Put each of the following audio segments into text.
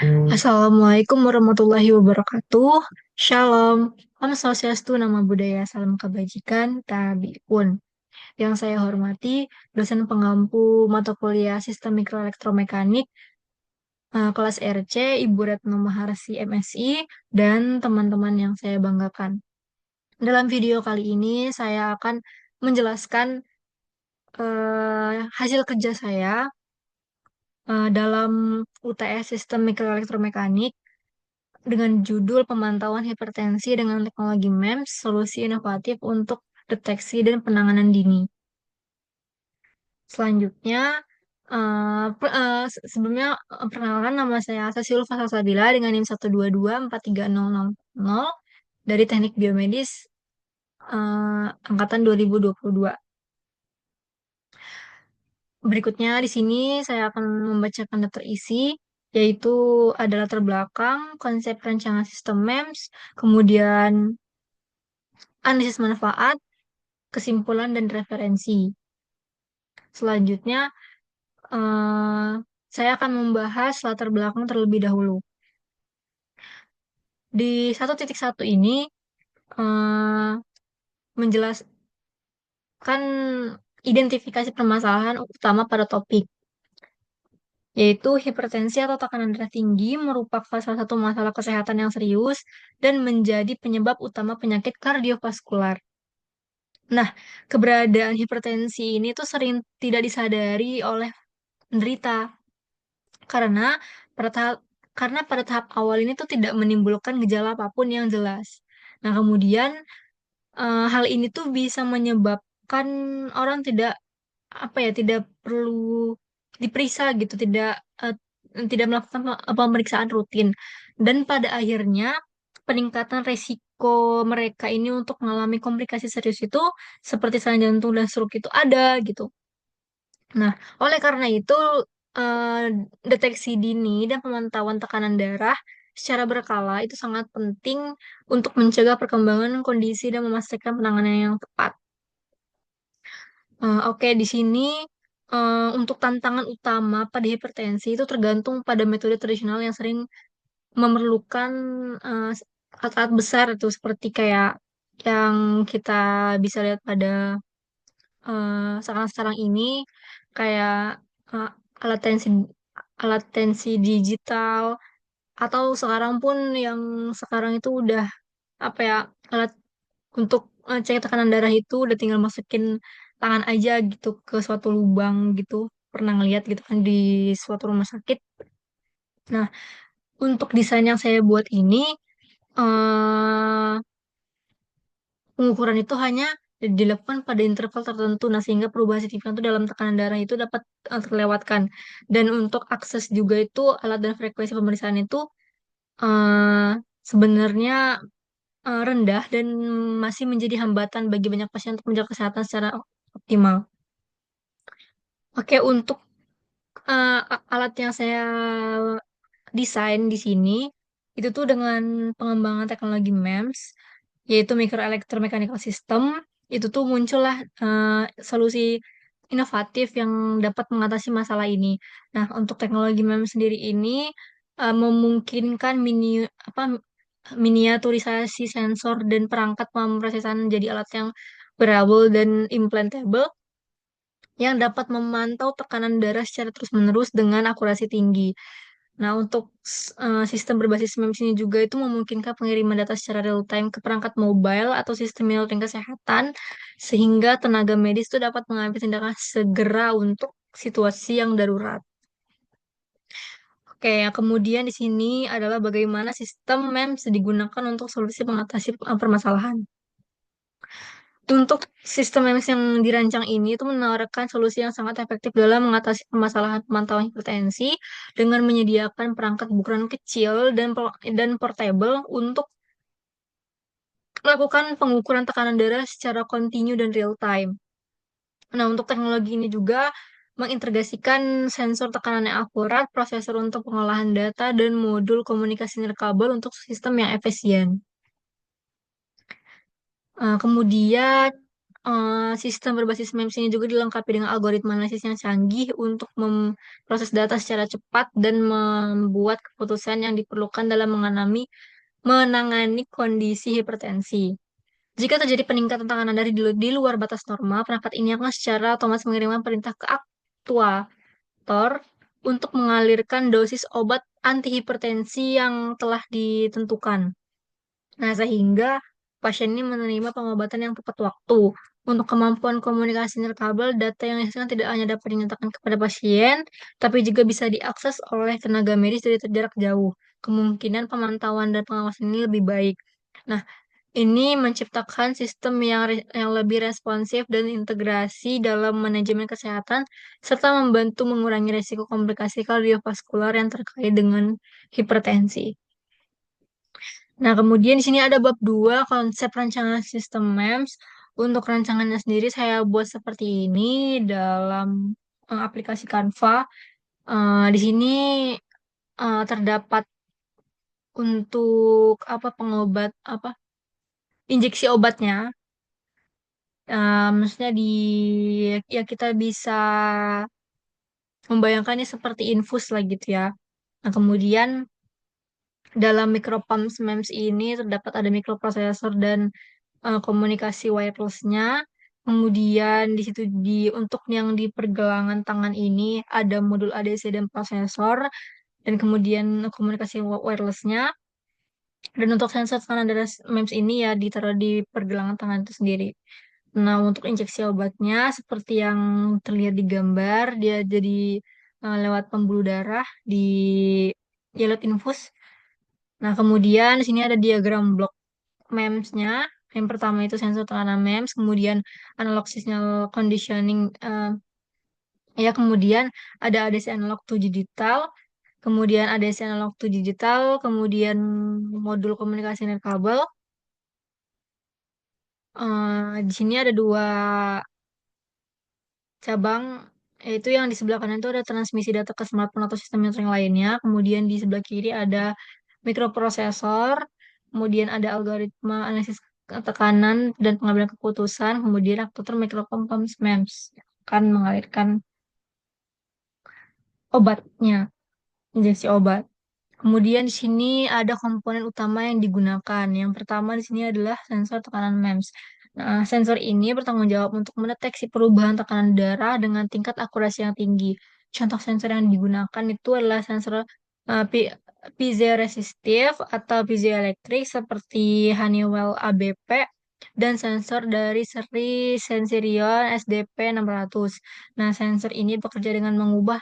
Assalamualaikum warahmatullahi wabarakatuh. Shalom. Om Swastiastu, nama budaya, salam kebajikan, tabiun. Yang saya hormati, dosen pengampu mata kuliah Sistem Mikroelektromekanik kelas RC, Ibu Retno Maharsi MSI, dan teman-teman yang saya banggakan. Dalam video kali ini, saya akan menjelaskan hasil kerja saya dalam UTS Sistem Mikroelektromekanik dengan judul Pemantauan Hipertensi dengan Teknologi MEMS, Solusi Inovatif untuk Deteksi dan Penanganan Dini. Selanjutnya, sebelumnya perkenalkan nama saya Sasyul Fasalsabila dengan NIM 122-43000 dari Teknik Biomedis Angkatan 2022. Berikutnya di sini saya akan membacakan daftar isi, yaitu ada latar belakang, konsep rancangan sistem MEMS, kemudian analisis manfaat, kesimpulan, dan referensi. Selanjutnya, eh, saya akan membahas latar belakang terlebih dahulu. Di 1.1 ini eh, menjelaskan identifikasi permasalahan utama pada topik, yaitu hipertensi atau tekanan darah tinggi merupakan salah satu masalah kesehatan yang serius dan menjadi penyebab utama penyakit kardiovaskular. Nah, keberadaan hipertensi ini tuh sering tidak disadari oleh penderita karena pada tahap pada tahap awal ini tuh tidak menimbulkan gejala apapun yang jelas. Nah, kemudian hal ini tuh bisa menyebabkan orang tidak perlu diperiksa gitu, tidak melakukan pemeriksaan rutin. Dan pada akhirnya peningkatan resiko mereka ini untuk mengalami komplikasi serius itu seperti serangan jantung dan stroke itu ada gitu. Nah, oleh karena itu, eh, deteksi dini dan pemantauan tekanan darah secara berkala itu sangat penting untuk mencegah perkembangan kondisi dan memastikan penanganan yang tepat. Oke, di sini untuk tantangan utama pada hipertensi itu tergantung pada metode tradisional yang sering memerlukan eh, alat-alat besar itu seperti kayak yang kita bisa lihat pada sekarang-sekarang ini kayak uh, alat tensi alat tensi digital atau sekarang pun yang sekarang itu udah apa ya alat untuk cek tekanan darah itu udah tinggal masukin tangan aja gitu ke suatu lubang gitu, pernah ngeliat gitu kan di suatu rumah sakit. Nah, untuk desain yang saya buat ini eh pengukuran itu hanya dilakukan pada interval tertentu, nah sehingga perubahan signifikan itu dalam tekanan darah itu dapat terlewatkan. Dan untuk akses juga itu alat dan frekuensi pemeriksaan itu eh, sebenarnya rendah dan masih menjadi hambatan bagi banyak pasien untuk menjaga kesehatan secara optimal. Oke, untuk alat yang saya desain di sini itu tuh dengan pengembangan teknologi MEMS, yaitu Microelectromechanical System. Itu tuh muncullah solusi inovatif yang dapat mengatasi masalah ini. Nah, untuk teknologi MEMS sendiri ini memungkinkan miniaturisasi sensor dan perangkat pemrosesan jadi alat yang wearable dan implantable yang dapat memantau tekanan darah secara terus-menerus dengan akurasi tinggi. Nah, untuk sistem berbasis MEMS ini juga itu memungkinkan pengiriman data secara real-time ke perangkat mobile atau sistem monitoring kesehatan, sehingga tenaga medis itu dapat mengambil tindakan segera untuk situasi yang darurat. Oke, yang kemudian di sini adalah bagaimana sistem MEMS digunakan untuk solusi mengatasi permasalahan. Untuk sistem MEMS yang dirancang ini itu menawarkan solusi yang sangat efektif dalam mengatasi permasalahan pemantauan hipertensi dengan menyediakan perangkat berukuran kecil dan portable untuk melakukan pengukuran tekanan darah secara kontinu dan real time. Nah, untuk teknologi ini juga mengintegrasikan sensor tekanan yang akurat, prosesor untuk pengolahan data, dan modul komunikasi nirkabel untuk sistem yang efisien. Kemudian Sistem berbasis MEMS ini juga dilengkapi dengan algoritma analisis yang canggih untuk memproses data secara cepat dan membuat keputusan yang diperlukan dalam menangani kondisi hipertensi. Jika terjadi peningkatan tekanan di luar batas normal, perangkat ini akan secara otomatis mengirimkan perintah ke aktuator untuk mengalirkan dosis obat antihipertensi yang telah ditentukan. Nah, sehingga pasien ini menerima pengobatan yang tepat waktu. Untuk kemampuan komunikasi nirkabel, data yang dihasilkan tidak hanya dapat dinyatakan kepada pasien, tapi juga bisa diakses oleh tenaga medis dari jarak jauh. Kemungkinan pemantauan dan pengawasan ini lebih baik. Nah, ini menciptakan sistem yang lebih responsif dan integrasi dalam manajemen kesehatan, serta membantu mengurangi risiko komplikasi kardiovaskular yang terkait dengan hipertensi. Nah, kemudian di sini ada bab 2 konsep rancangan sistem MEMS. Untuk rancangannya sendiri saya buat seperti ini dalam aplikasi Canva. Di sini terdapat untuk apa pengobat apa injeksi obatnya. Maksudnya ya kita bisa membayangkannya seperti infus lah gitu ya. Nah, kemudian dalam micropump MEMS ini terdapat ada mikroprosesor dan komunikasi wirelessnya. Kemudian di situ untuk yang di pergelangan tangan ini ada modul ADC dan prosesor dan kemudian komunikasi wirelessnya. Dan untuk sensor tekanan darah MEMS ini ya ditaruh di pergelangan tangan itu sendiri. Nah, untuk injeksi obatnya seperti yang terlihat di gambar, dia jadi lewat pembuluh darah di jalur infus. Nah, kemudian di sini ada diagram blok MEMS-nya. Yang pertama itu sensor tekanan MEMS, kemudian analog signal conditioning, ya kemudian ada ADC analog to digital, kemudian ADC analog to digital, kemudian modul komunikasi nirkabel. Di sini ada dua cabang, yaitu yang di sebelah kanan itu ada transmisi data ke smartphone atau sistem yang lainnya, kemudian di sebelah kiri ada mikroprosesor, kemudian ada algoritma analisis tekanan dan pengambilan keputusan, kemudian aktuator micropump MEMS akan mengalirkan obatnya, injeksi obat. Kemudian di sini ada komponen utama yang digunakan. Yang pertama di sini adalah sensor tekanan MEMS. Nah, sensor ini bertanggung jawab untuk mendeteksi perubahan tekanan darah dengan tingkat akurasi yang tinggi. Contoh sensor yang digunakan itu adalah sensor piezoresistif atau piezoelektrik seperti Honeywell ABP dan sensor dari seri Sensirion SDP 600. Nah, sensor ini bekerja dengan mengubah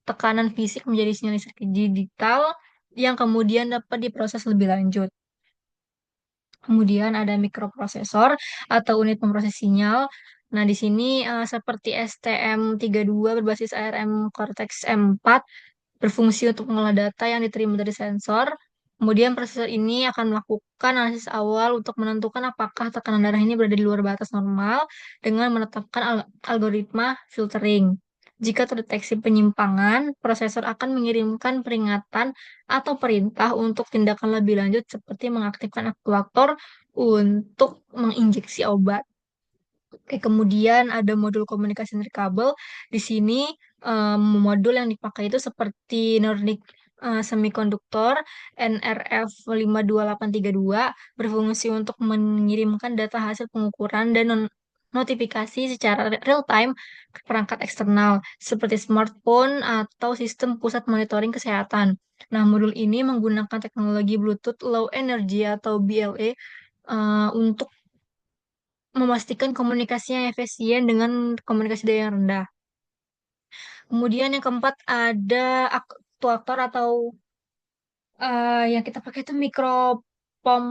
tekanan fisik menjadi sinyal listrik digital yang kemudian dapat diproses lebih lanjut. Kemudian ada mikroprosesor atau unit pemroses sinyal. Nah, di sini seperti STM32 berbasis ARM Cortex M4 berfungsi untuk mengolah data yang diterima dari sensor. Kemudian prosesor ini akan melakukan analisis awal untuk menentukan apakah tekanan darah ini berada di luar batas normal dengan menetapkan algoritma filtering. Jika terdeteksi penyimpangan, prosesor akan mengirimkan peringatan atau perintah untuk tindakan lebih lanjut seperti mengaktifkan aktuator untuk menginjeksi obat. Oke, kemudian ada modul komunikasi nirkabel. Di sini modul yang dipakai itu seperti Nordic Semiconductor NRF 52832 berfungsi untuk mengirimkan data hasil pengukuran dan notifikasi secara real time ke perangkat eksternal seperti smartphone atau sistem pusat monitoring kesehatan. Nah, modul ini menggunakan teknologi Bluetooth Low Energy atau BLE untuk memastikan komunikasi yang efisien dengan komunikasi daya yang rendah. Kemudian yang keempat ada aktuator atau yang kita pakai itu micropom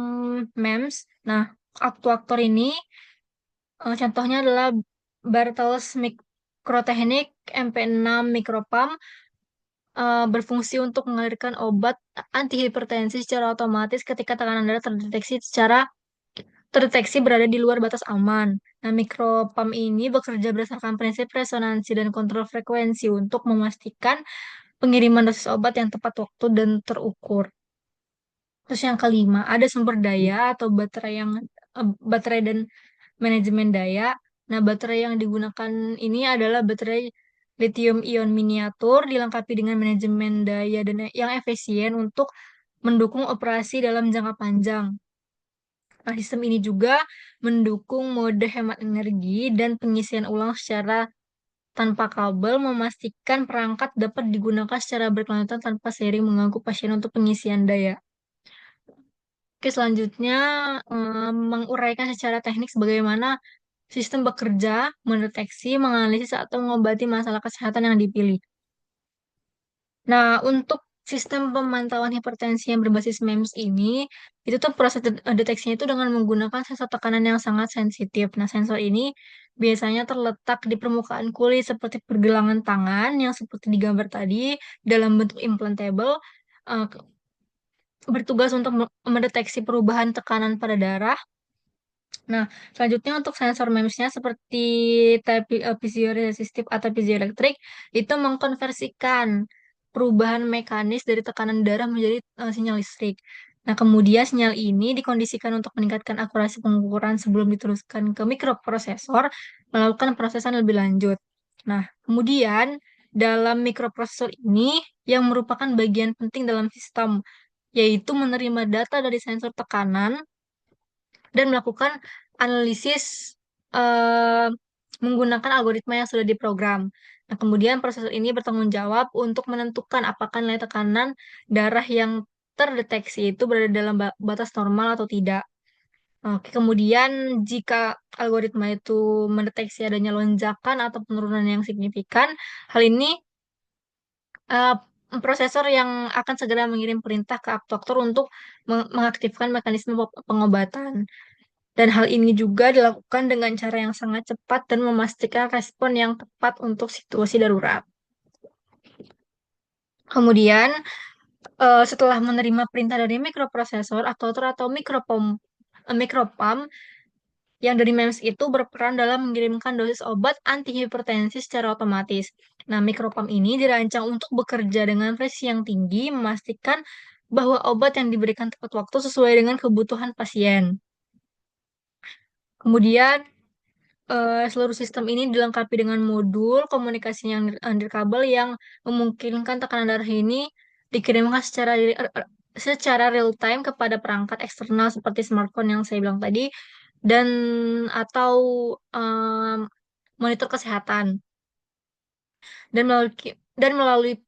MEMS. Nah, aktuator ini contohnya adalah Bartels Mikrotechnik MP6 Micropump berfungsi untuk mengalirkan obat antihipertensi secara otomatis ketika tekanan darah terdeteksi berada di luar batas aman. Nah, mikropump ini bekerja berdasarkan prinsip resonansi dan kontrol frekuensi untuk memastikan pengiriman dosis obat yang tepat waktu dan terukur. Terus yang kelima, ada sumber daya atau baterai dan manajemen daya. Nah, baterai yang digunakan ini adalah baterai lithium ion miniatur dilengkapi dengan manajemen daya dan yang efisien untuk mendukung operasi dalam jangka panjang. Nah, sistem ini juga mendukung mode hemat energi dan pengisian ulang secara tanpa kabel, memastikan perangkat dapat digunakan secara berkelanjutan tanpa sering mengganggu pasien untuk pengisian daya. Oke, selanjutnya menguraikan secara teknik bagaimana sistem bekerja, mendeteksi, menganalisis, atau mengobati masalah kesehatan yang dipilih. Nah, untuk sistem pemantauan hipertensi yang berbasis MEMS ini, itu tuh proses deteksinya itu dengan menggunakan sensor tekanan yang sangat sensitif. Nah, sensor ini biasanya terletak di permukaan kulit seperti pergelangan tangan yang seperti di gambar tadi dalam bentuk implantable, eh, bertugas untuk mendeteksi perubahan tekanan pada darah. Nah, selanjutnya untuk sensor MEMS-nya seperti piezoresistif atau piezoelektrik itu mengkonversikan perubahan mekanis dari tekanan darah menjadi sinyal listrik. Nah, kemudian sinyal ini dikondisikan untuk meningkatkan akurasi pengukuran sebelum diteruskan ke mikroprosesor melakukan prosesan lebih lanjut. Nah, kemudian dalam mikroprosesor ini yang merupakan bagian penting dalam sistem, yaitu menerima data dari sensor tekanan dan melakukan analisis eh, menggunakan algoritma yang sudah diprogram. Nah, kemudian prosesor ini bertanggung jawab untuk menentukan apakah nilai tekanan darah yang terdeteksi itu berada dalam batas normal atau tidak. Oke, kemudian jika algoritma itu mendeteksi adanya lonjakan atau penurunan yang signifikan, hal ini eh, prosesor yang akan segera mengirim perintah ke abstraktor untuk mengaktifkan mekanisme pengobatan. Dan hal ini juga dilakukan dengan cara yang sangat cepat dan memastikan respon yang tepat untuk situasi darurat. Kemudian, setelah menerima perintah dari mikroprosesor atau mikropam yang dari MEMS itu berperan dalam mengirimkan dosis obat antihipertensi secara otomatis. Nah, mikropam ini dirancang untuk bekerja dengan presisi yang tinggi, memastikan bahwa obat yang diberikan tepat waktu sesuai dengan kebutuhan pasien. Kemudian, seluruh sistem ini dilengkapi dengan modul komunikasi yang nirkabel yang memungkinkan tekanan darah ini dikirimkan secara real time kepada perangkat eksternal seperti smartphone yang saya bilang tadi dan atau em, monitor kesehatan dan melalui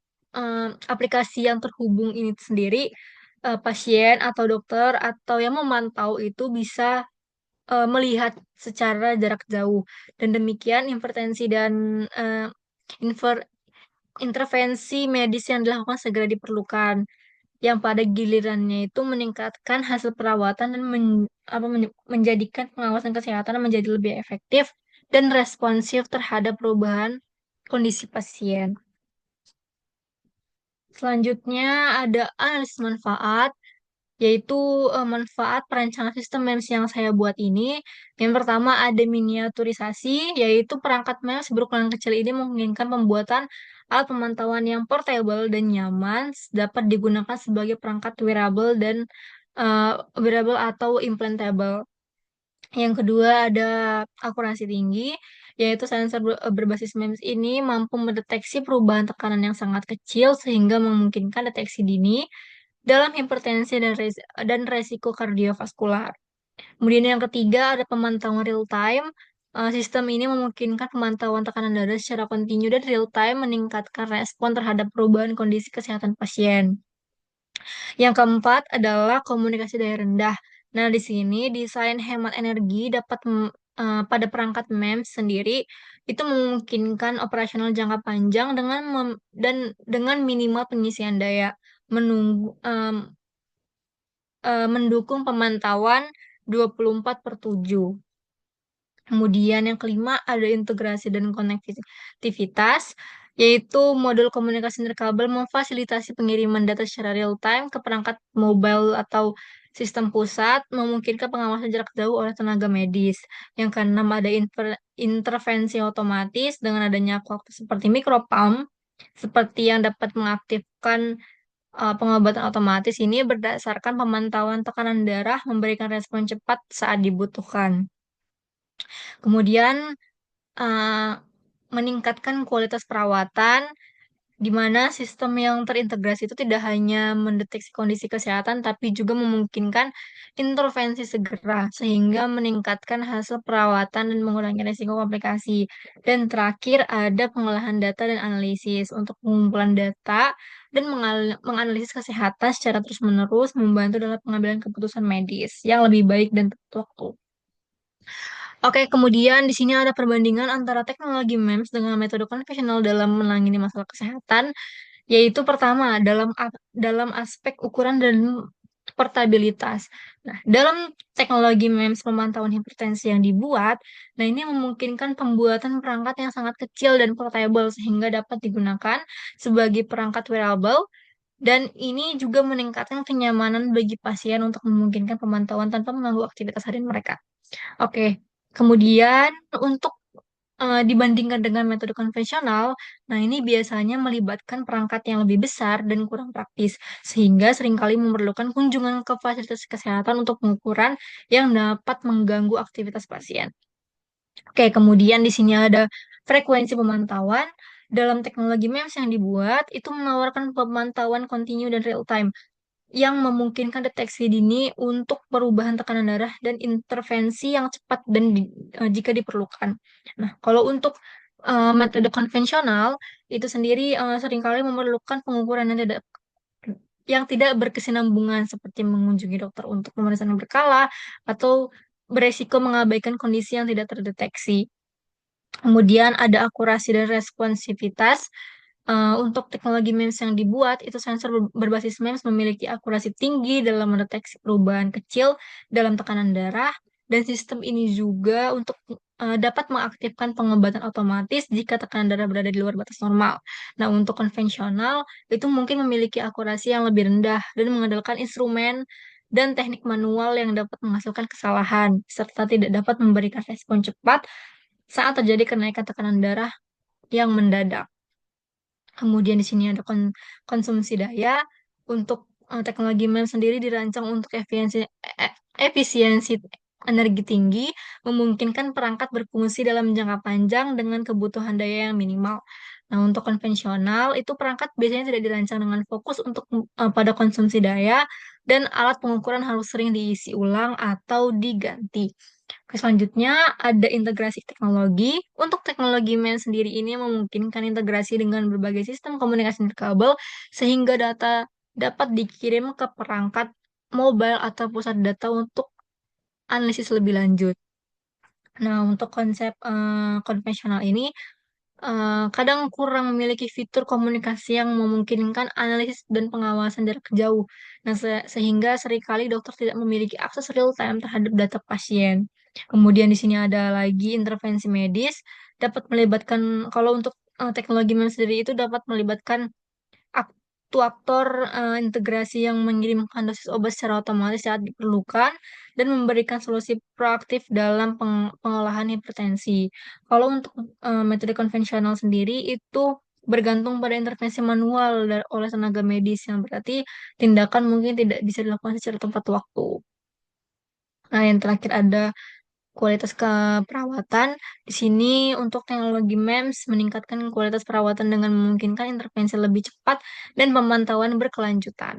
aplikasi yang terhubung ini sendiri pasien atau dokter atau yang memantau itu bisa melihat secara jarak jauh. Dan demikian hipertensi dan eh, infer- intervensi medis yang dilakukan segera diperlukan. Yang pada gilirannya itu meningkatkan hasil perawatan dan menjadikan pengawasan kesehatan menjadi lebih efektif dan responsif terhadap perubahan kondisi pasien. Selanjutnya ada analisis manfaat, yaitu manfaat perancangan sistem MEMS yang saya buat ini. Yang pertama ada miniaturisasi, yaitu perangkat MEMS berukuran kecil ini memungkinkan pembuatan alat pemantauan yang portable dan nyaman dapat digunakan sebagai perangkat wearable atau implantable. Yang kedua ada akurasi tinggi, yaitu sensor berbasis MEMS ini mampu mendeteksi perubahan tekanan yang sangat kecil sehingga memungkinkan deteksi dini dalam hipertensi dan resiko kardiovaskular. Kemudian yang ketiga ada pemantauan real time. Sistem ini memungkinkan pemantauan tekanan darah secara kontinu dan real time meningkatkan respon terhadap perubahan kondisi kesehatan pasien. Yang keempat adalah komunikasi daya rendah. Nah, di sini desain hemat energi pada perangkat MEMS sendiri itu memungkinkan operasional jangka panjang dan dengan minimal pengisian daya menunggu mendukung pemantauan 24/7. Kemudian yang kelima ada integrasi dan konektivitas, yaitu modul komunikasi nirkabel memfasilitasi pengiriman data secara real time ke perangkat mobile atau sistem pusat, memungkinkan pengawasan jarak jauh oleh tenaga medis. Yang keenam ada intervensi otomatis dengan adanya waktu seperti mikropump, seperti yang dapat mengaktifkan pengobatan otomatis ini berdasarkan pemantauan tekanan darah memberikan respon cepat saat dibutuhkan. Kemudian eh, meningkatkan kualitas perawatan, di mana sistem yang terintegrasi itu tidak hanya mendeteksi kondisi kesehatan, tapi juga memungkinkan intervensi segera, sehingga meningkatkan hasil perawatan dan mengurangi risiko komplikasi. Dan terakhir, ada pengolahan data dan analisis untuk pengumpulan data dan menganalisis kesehatan secara terus-menerus, membantu dalam pengambilan keputusan medis yang lebih baik dan tepat waktu. Oke, kemudian di sini ada perbandingan antara teknologi MEMS dengan metode konvensional dalam menangani masalah kesehatan, yaitu pertama dalam aspek ukuran dan portabilitas. Nah, dalam teknologi MEMS pemantauan hipertensi yang dibuat, nah ini memungkinkan pembuatan perangkat yang sangat kecil dan portable sehingga dapat digunakan sebagai perangkat wearable, dan ini juga meningkatkan kenyamanan bagi pasien untuk memungkinkan pemantauan tanpa mengganggu aktivitas harian mereka. Oke, kemudian untuk dibandingkan dengan metode konvensional, nah ini biasanya melibatkan perangkat yang lebih besar dan kurang praktis, sehingga seringkali memerlukan kunjungan ke fasilitas kesehatan untuk pengukuran yang dapat mengganggu aktivitas pasien. Oke, kemudian di sini ada frekuensi pemantauan. Dalam teknologi MEMS yang dibuat, itu menawarkan pemantauan kontinu dan real time yang memungkinkan deteksi dini untuk perubahan tekanan darah dan intervensi yang cepat dan jika diperlukan. Nah, kalau untuk metode konvensional itu sendiri seringkali memerlukan pengukuran yang tidak berkesinambungan seperti mengunjungi dokter untuk pemeriksaan berkala atau beresiko mengabaikan kondisi yang tidak terdeteksi. Kemudian ada akurasi dan responsivitas. Untuk teknologi MEMS yang dibuat, itu sensor berbasis MEMS memiliki akurasi tinggi dalam mendeteksi perubahan kecil dalam tekanan darah, dan sistem ini juga dapat mengaktifkan pengobatan otomatis jika tekanan darah berada di luar batas normal. Nah, untuk konvensional, itu mungkin memiliki akurasi yang lebih rendah dan mengandalkan instrumen dan teknik manual yang dapat menghasilkan kesalahan, serta tidak dapat memberikan respon cepat saat terjadi kenaikan tekanan darah yang mendadak. Kemudian di sini ada konsumsi daya. Untuk teknologi MEMS sendiri dirancang untuk efisiensi energi tinggi, memungkinkan perangkat berfungsi dalam jangka panjang dengan kebutuhan daya yang minimal. Nah, untuk konvensional, itu perangkat biasanya tidak dirancang dengan fokus untuk pada konsumsi daya, dan alat pengukuran harus sering diisi ulang atau diganti. Oke, selanjutnya ada integrasi teknologi. Untuk teknologi MEMS sendiri ini memungkinkan integrasi dengan berbagai sistem komunikasi nirkabel sehingga data dapat dikirim ke perangkat mobile atau pusat data untuk analisis lebih lanjut. Nah, untuk konsep konvensional ini kadang kurang memiliki fitur komunikasi yang memungkinkan analisis dan pengawasan jarak jauh. Nah, sehingga seringkali dokter tidak memiliki akses real time terhadap data pasien. Kemudian di sini ada lagi intervensi medis, dapat melibatkan, kalau untuk teknologi MEMS sendiri itu dapat melibatkan aktuator integrasi yang mengirimkan dosis obat secara otomatis saat diperlukan dan memberikan solusi proaktif dalam pengolahan hipertensi. Kalau untuk metode konvensional sendiri itu bergantung pada intervensi manual oleh tenaga medis, yang berarti tindakan mungkin tidak bisa dilakukan secara tepat waktu. Nah, yang terakhir ada kualitas keperawatan. Di sini untuk teknologi MEMS meningkatkan kualitas perawatan dengan memungkinkan intervensi lebih cepat dan pemantauan berkelanjutan.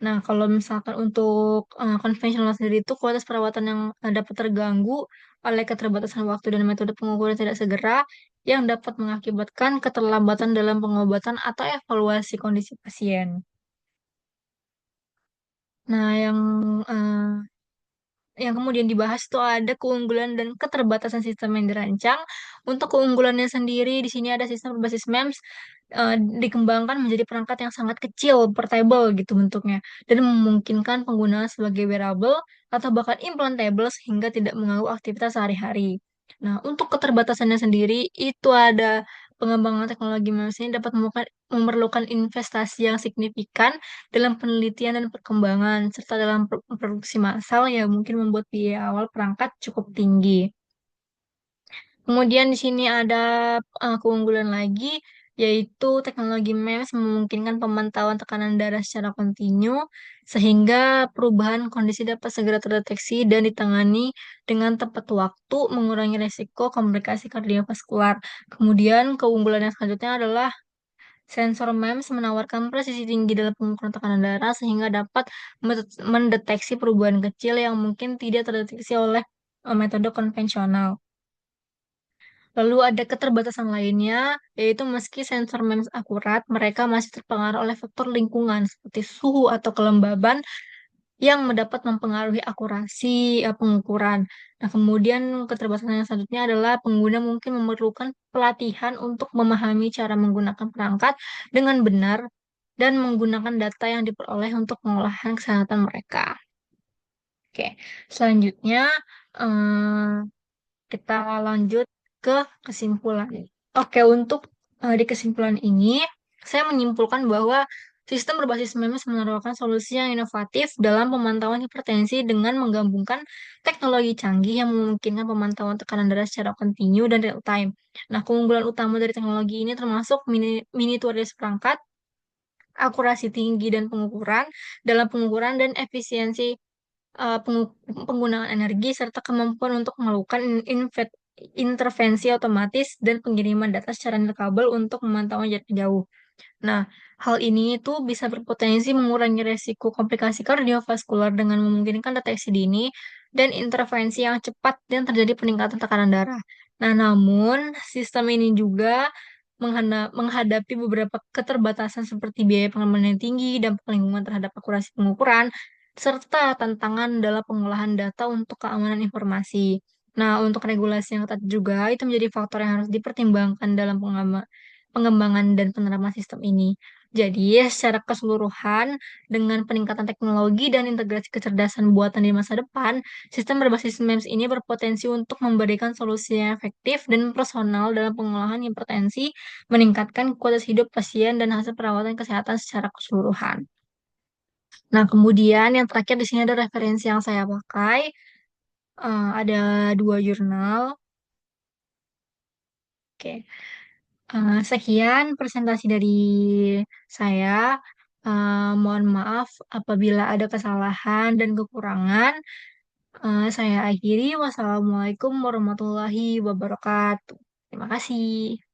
Nah, kalau misalkan untuk konvensional sendiri itu kualitas perawatan yang dapat terganggu oleh keterbatasan waktu dan metode pengukuran tidak segera yang dapat mengakibatkan keterlambatan dalam pengobatan atau evaluasi kondisi pasien. Nah, yang kemudian dibahas itu ada keunggulan dan keterbatasan sistem yang dirancang. Untuk keunggulannya sendiri, di sini ada sistem berbasis MEMS dikembangkan menjadi perangkat yang sangat kecil, portable gitu bentuknya, dan memungkinkan penggunaan sebagai wearable atau bahkan implantable sehingga tidak mengganggu aktivitas sehari-hari. Nah, untuk keterbatasannya sendiri, itu ada pengembangan teknologi MEMS ini dapat memerlukan investasi yang signifikan dalam penelitian dan perkembangan, serta dalam produksi massal yang mungkin membuat biaya awal perangkat cukup tinggi. Kemudian di sini ada keunggulan lagi. yaitu teknologi MEMS memungkinkan pemantauan tekanan darah secara kontinu, sehingga perubahan kondisi dapat segera terdeteksi dan ditangani dengan tepat waktu, mengurangi resiko komplikasi kardiovaskular. Kemudian, keunggulan yang selanjutnya adalah sensor MEMS menawarkan presisi tinggi dalam pengukuran tekanan darah sehingga dapat mendeteksi perubahan kecil yang mungkin tidak terdeteksi oleh metode konvensional. Lalu ada keterbatasan lainnya, yaitu meski sensor MEMS akurat, mereka masih terpengaruh oleh faktor lingkungan seperti suhu atau kelembaban yang dapat mempengaruhi akurasi pengukuran. Nah, kemudian keterbatasan yang selanjutnya adalah pengguna mungkin memerlukan pelatihan untuk memahami cara menggunakan perangkat dengan benar dan menggunakan data yang diperoleh untuk pengolahan kesehatan mereka. Oke, selanjutnya eh, kita lanjut ke kesimpulan. Oke, untuk di kesimpulan ini, saya menyimpulkan bahwa sistem berbasis MEMS menawarkan solusi yang inovatif dalam pemantauan hipertensi dengan menggabungkan teknologi canggih yang memungkinkan pemantauan tekanan darah secara kontinu dan real time. Nah, keunggulan utama dari teknologi ini termasuk miniaturisasi perangkat, akurasi tinggi dan pengukuran dalam pengukuran dan efisiensi penggunaan energi serta kemampuan untuk melakukan intervensi otomatis dan pengiriman data secara nirkabel untuk memantau jarak jauh. Nah, hal ini itu bisa berpotensi mengurangi resiko komplikasi kardiovaskular dengan memungkinkan deteksi dini dan intervensi yang cepat dan terjadi peningkatan tekanan darah. Nah, namun sistem ini juga menghadapi beberapa keterbatasan seperti biaya pengamanan yang tinggi, dampak lingkungan terhadap akurasi pengukuran, serta tantangan dalam pengolahan data untuk keamanan informasi. Nah, untuk regulasi yang ketat juga itu menjadi faktor yang harus dipertimbangkan dalam pengembangan dan penerapan sistem ini. Jadi, secara keseluruhan, dengan peningkatan teknologi dan integrasi kecerdasan buatan di masa depan, sistem berbasis MEMS ini berpotensi untuk memberikan solusi yang efektif dan personal dalam pengolahan hipertensi, meningkatkan kualitas hidup pasien dan hasil perawatan kesehatan secara keseluruhan. Nah, kemudian yang terakhir di sini ada referensi yang saya pakai. Ada dua jurnal. Oke. Sekian presentasi dari saya. Mohon maaf apabila ada kesalahan dan kekurangan. Saya akhiri. Wassalamualaikum warahmatullahi wabarakatuh. Terima kasih.